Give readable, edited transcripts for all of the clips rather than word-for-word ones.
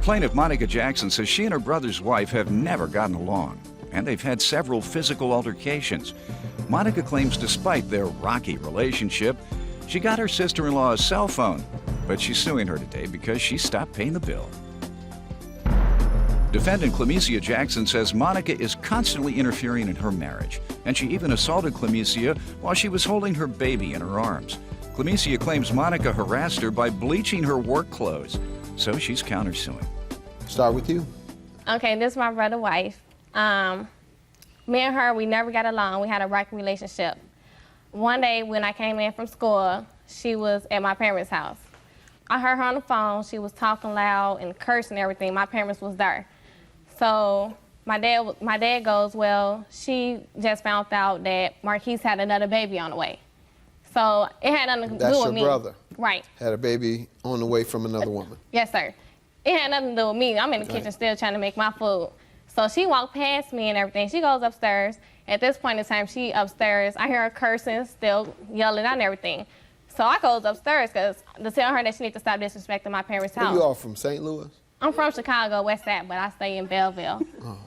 Plaintiff Monica Jackson says she and her brother's wife have never gotten along, and they've had several physical altercations. Monica claims despite their rocky relationship, she got her sister-in-law a cell phone, but she's suing her today because she stopped paying the bill. Defendant Clemecia Jackson says Monica is constantly interfering in her marriage, and she even assaulted Clemecia while she was holding her baby in her arms. Clemecia claims Monica harassed her by bleaching her work clothes, so she's countersuing. Start with you. Okay, this is my brother's wife. Me and her, we never got along. We had a rocky relationship. One day when I came in from school, she was at my parents' house. I heard her on the phone. She was talking loud and cursing and everything. My parents was there. So my dad goes, well, she just found out that Marquise had another baby on the way. So it had nothing to do with me. That's your brother? Right. Had a baby on the way from another woman? Yes, sir. It had nothing to do with me. I'm in the kitchen still trying to make my food. So she walked past me and everything. She goes upstairs. At this point in time, she upstairs. I hear her cursing, still yelling out and everything. So I goes upstairs to tell her that she needs to stop disrespecting my parents' house. You all from St. Louis? I'm from Chicago, West Side, but I stay in Belleville. Oh.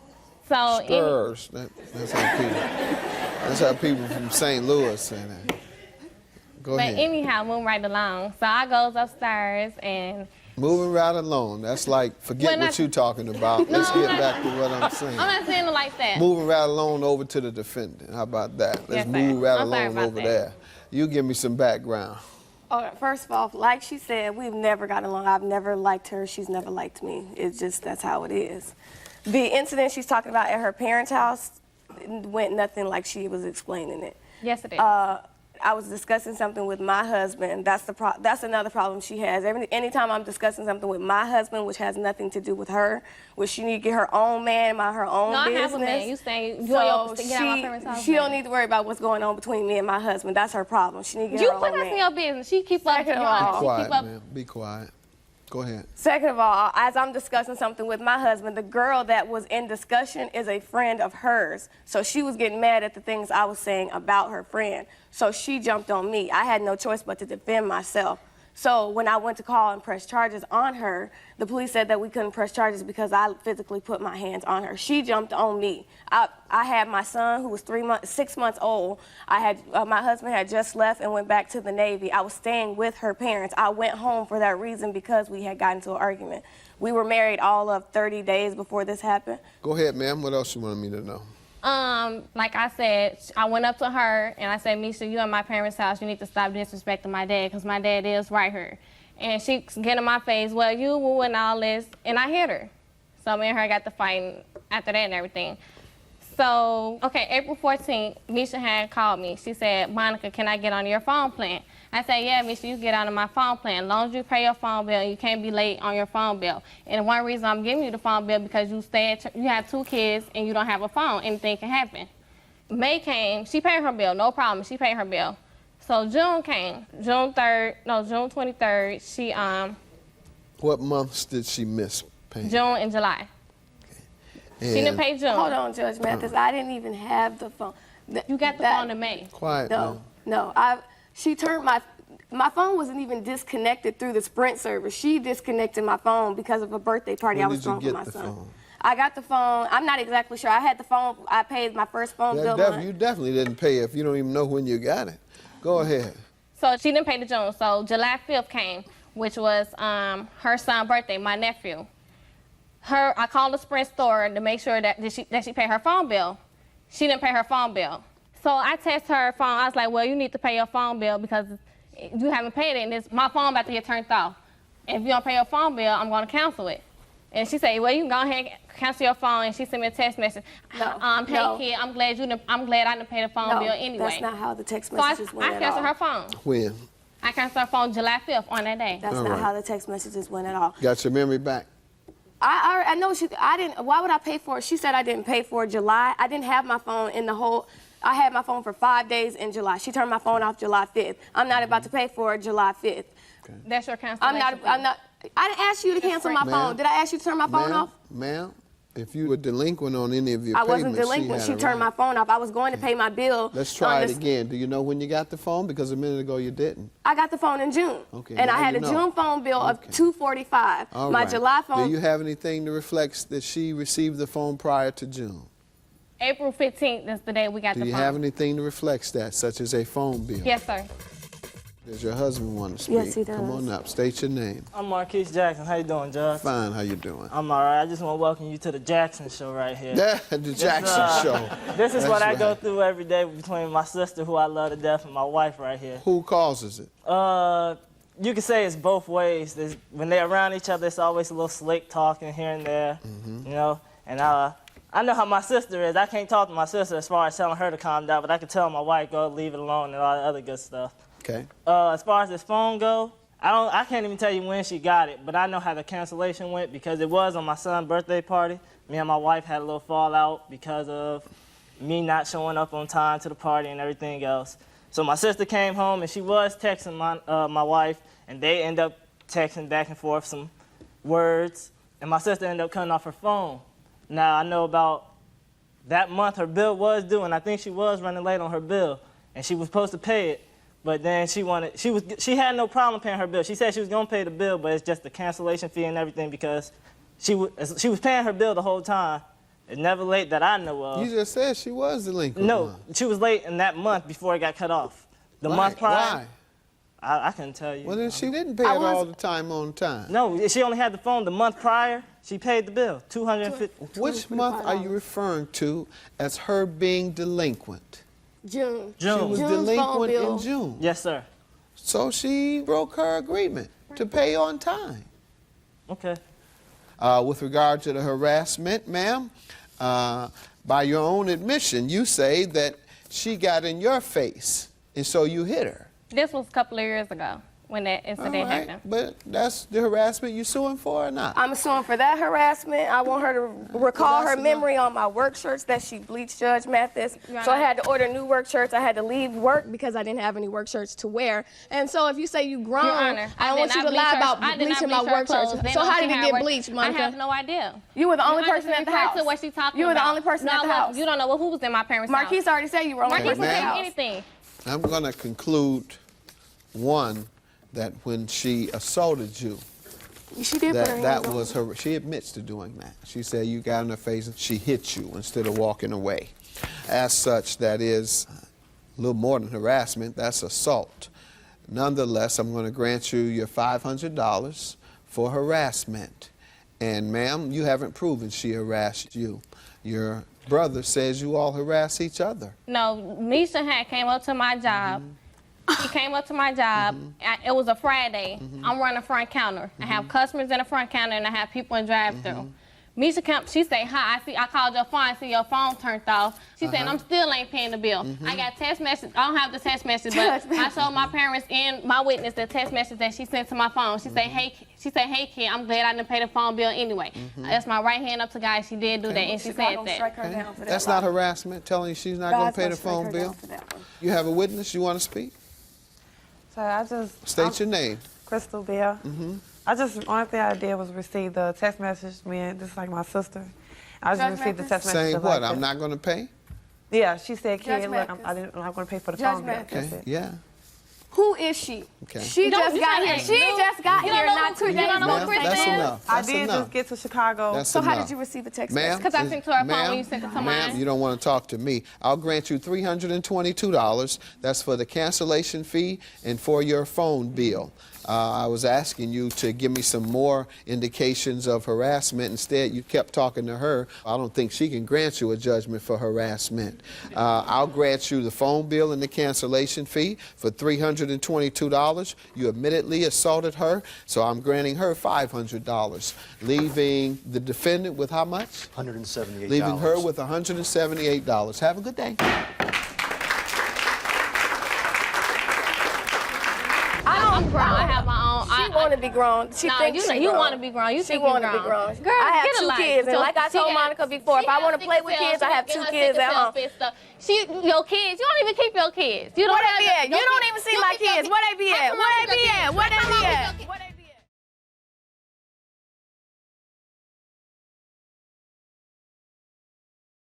So Spurs. That's how people from St. Louis say that. Go ahead. But anyhow, moving right along. So I goes upstairs and... Moving right along. That's like, forget what you're talking about. Let's get back to what I'm saying. I'm not saying it like that. Moving right along over to the defendant. How about that? Let's move right along over there. You give me some background. Okay, first of all, like she said, we've never gotten along. I've never liked her. She's never liked me. It's just, that's how it is. The incident she's talking about at her parents' house went nothing like she was explaining it. Yes, it did. I was discussing something with my husband. That's another problem she has. Anytime I'm discussing something with my husband, which has nothing to do with her, which she need to get her own man, mind her own business. No, I have a man. You saying you so get out my parents' house? She don't need to worry about what's going on between me and my husband. That's her problem. She need to get her own man. You put us in your business. She keep up. Be quiet, man. Be quiet. Go ahead. Second of all, as I'm discussing something with my husband, the girl that was in discussion is a friend of hers. So she was getting mad at the things I was saying about her friend. So she jumped on me. I had no choice but to defend myself. So when I went to call and press charges on her, the police said that we couldn't press charges because I physically put my hands on her. She jumped on me. I had my son who was 6 months old. My husband had just left and went back to the Navy. I was staying with her parents. I went home for that reason because we had gotten into an argument. We were married all of 30 days before this happened. Go ahead, ma'am. What else you wanted me to know? Like I said, I went up to her and I said, Misha, you at my parents' house, you need to stop disrespecting my dad because my dad is right here. And she get in my face, well, you woo and all this, and I hit her. So me and her got to fighting after that and everything. So, okay, April 14th, Misha had called me. She said, Monica, can I get on your phone plan? I said, yeah, Misha, you get on my phone plan. As long as you pay your phone bill, you can't be late on your phone bill. And one reason I'm giving you the phone bill because you have 2 kids and you don't have a phone. Anything can happen. May came, she paid her bill, no problem. She paid her bill. So June came, June 23rd, she, What months did she miss paying? June and July. And she didn't pay June. Hold on, Judge Mathis. I didn't even have the phone. You got the phone in May. Quiet, No. She turned my phone wasn't even disconnected through the Sprint service. She disconnected my phone because of a birthday party I was throwing for my son. Phone? I got the phone. I'm not exactly sure. I had the phone. I paid my first phone bill. You definitely didn't pay if you don't even know when you got it. Go ahead. So she didn't pay the June. So July 5th came, which was her son's birthday, my nephew. I called the Sprint store to make sure that she paid her phone bill. She didn't pay her phone bill. So I texted her phone. I was like, well, you need to pay your phone bill because you haven't paid it, and my phone about to get turned off. If you don't pay your phone bill, I'm going to cancel it. And she said, well, you can go ahead and cancel your phone. And she sent me a text message. Hey, kid, I'm glad I didn't pay the phone bill anyway. That's not how the text messages went I canceled her phone. When? I canceled her phone July 5th on that day. That's not how the text messages went at all. Got your memory back? I know I didn't. Why would I pay for it? She said I didn't pay for July. I didn't have my phone in the whole. I had my phone for 5 days in July. She turned my phone off July 5th. I'm not about to pay for it July 5th. Okay. That's your cancellation. I'm not. I didn't ask you to cancel my phone. Did I ask you to turn my phone off? Ma'am, If you were delinquent on any of your I payments, wasn't delinquent. She had a turned right. my phone off. I was going to pay my bill. Let's try it again. Do you know when you got the phone? Because a minute ago you didn't. I got the phone in June. Okay, and now I had you a know. June phone bill of $245. All my right. July phone. Do you have anything to reflect that she received the phone prior to June? April 15th is the day we got the Do you phone. have anything to reflect that, such as a phone bill? Yes, sir. Does your husband want to speak? Yes, he does. Come on up. State your name. I'm Marquise Jackson. How you doing, Judge? Fine. How you doing? I'm all right. I just want to welcome you to the Jackson Show right here. The Jackson Show. This is That's what I go right. through every day between my sister, who I love to death, and my wife right here. Who causes it? You can say it's both ways. When they're around each other, it's always a little slick talking here and there, you know. And I know how my sister is. I can't talk to my sister as far as telling her to calm down, but I can tell my wife, go leave it alone and all that other good stuff. Okay. As far as this phone go, I can't even tell you when she got it, but I know how the cancellation went because it was on my son's birthday party. Me and my wife had a little fallout because of me not showing up on time to the party and everything else. So my sister came home and she was texting my wife, and they ended up texting back and forth some words, and my sister ended up cutting off her phone. Now I know about that month her bill was due, and I think she was running late on her bill, and she was supposed to pay it. But then she had no problem paying her bill. She said she was gonna pay the bill, but it's just the cancellation fee and everything because she was paying her bill the whole time. It's never late that I know of. You just said she was delinquent. No, she was late in that month before it got cut off. The month prior. Why? I couldn't tell you. Well, then she didn't pay it all the time on time. No, she only had the phone the month prior. She paid the bill, $250. Which month are you referring to as her being delinquent? June. She was June's delinquent phone bill. in June. Yes, sir. So she broke her agreement to pay on time. Okay. With regard to the harassment, ma'am, by your own admission, you say that she got in your face, and so you hit her. This was a couple of years ago when that incident All right, happened. but that's the harassment you suing for or not? I'm suing for that harassment. I want her to recall her memory on my work shirts that she bleached, Judge Mathis. Right. So I had to order new work shirts. I had to leave work because I didn't have any work shirts to wear. And so if you say you grown, Your Honor, I don't want you to lie about bleaching my work shirts. So how did it get bleached, Monica? I have no idea. You were the only Your person Honor, at the house. to what she's talking You were the about. only person at the house. You don't know who was in my parents' house. Marquise already said you were only Marquise person at the didn't say house. anything. I'm going to conclude, one, that when she assaulted you, She did put her hands that on was me. her. She admits to doing that. She said you got in her face and she hit you instead of walking away. As such, that is a little more than harassment. That's assault. Nonetheless, I'm going to grant you your $500 for harassment. And ma'am, you haven't proven she harassed you. Your brother says you all harass each other. No, Misha came up to my job. He came up to my job. It was a Friday. I'm running front counter. I have customers in the front counter and I have people in drive-thru. Misha came, she said, hi, I called your phone, I see your phone turned off. She said, I'm still ain't paying the bill. I got text message, I don't have the text message, but I showed my parents and my witness the text message that she sent to my phone. She said, hey kid, I'm glad I didn't pay the phone bill anyway. That's my right hand up to God, she did do that, and she said that. Strike her down for that That's lie. not harassment, telling you she's not going to pay the phone bill. You have a witness you want to speak? So I just State your name. Crystal Bell. Only thing I did was receive the text message. This is like my sister. I just received the text message. Saying of what? like I'm not going to pay? Yeah, she said, Judge kid, look, Mathis. I'm not going to pay for the Judge phone bill. Mathis. That's Okay, it. yeah. Who is she? Okay. She just got here. She just got You here don't know not who- 2 you days don't know who ago. Chris That's is? enough. I That's did enough. just get to Chicago. That's So how enough. did you receive a text Ma'am, message? Because I sent to her phone ma'am, when you sent it to ma'am, mine. you don't want to talk to me. I'll grant you $322. That's for the cancellation fee and for your phone bill. I was asking you to give me some more indications of harassment. Instead, you kept talking to her. I don't think she can grant you a judgment for harassment. I'll grant you the phone bill and the cancellation fee for $322. You admittedly assaulted her, so I'm granting her $500, leaving the defendant with how much? $178. Leaving her with $178. Have a good day. I'm grown. I have my own. She want to be grown. She No, thinks she you grown. want to be grown. You She think you want to be grown. Girl, I have get a 2 life. kids, and So like I she told has- Monica before, if she I has want to sick play of with self, kids, I have she 2 has kids sick at of home. self stuff. Your kids, you don't even keep your kids. You don't Where have they be at? your You don't kids- even see you my keep your kids. Where they be I'm at? talking Where about they be your at? kids. Where they I'm be talking about at? your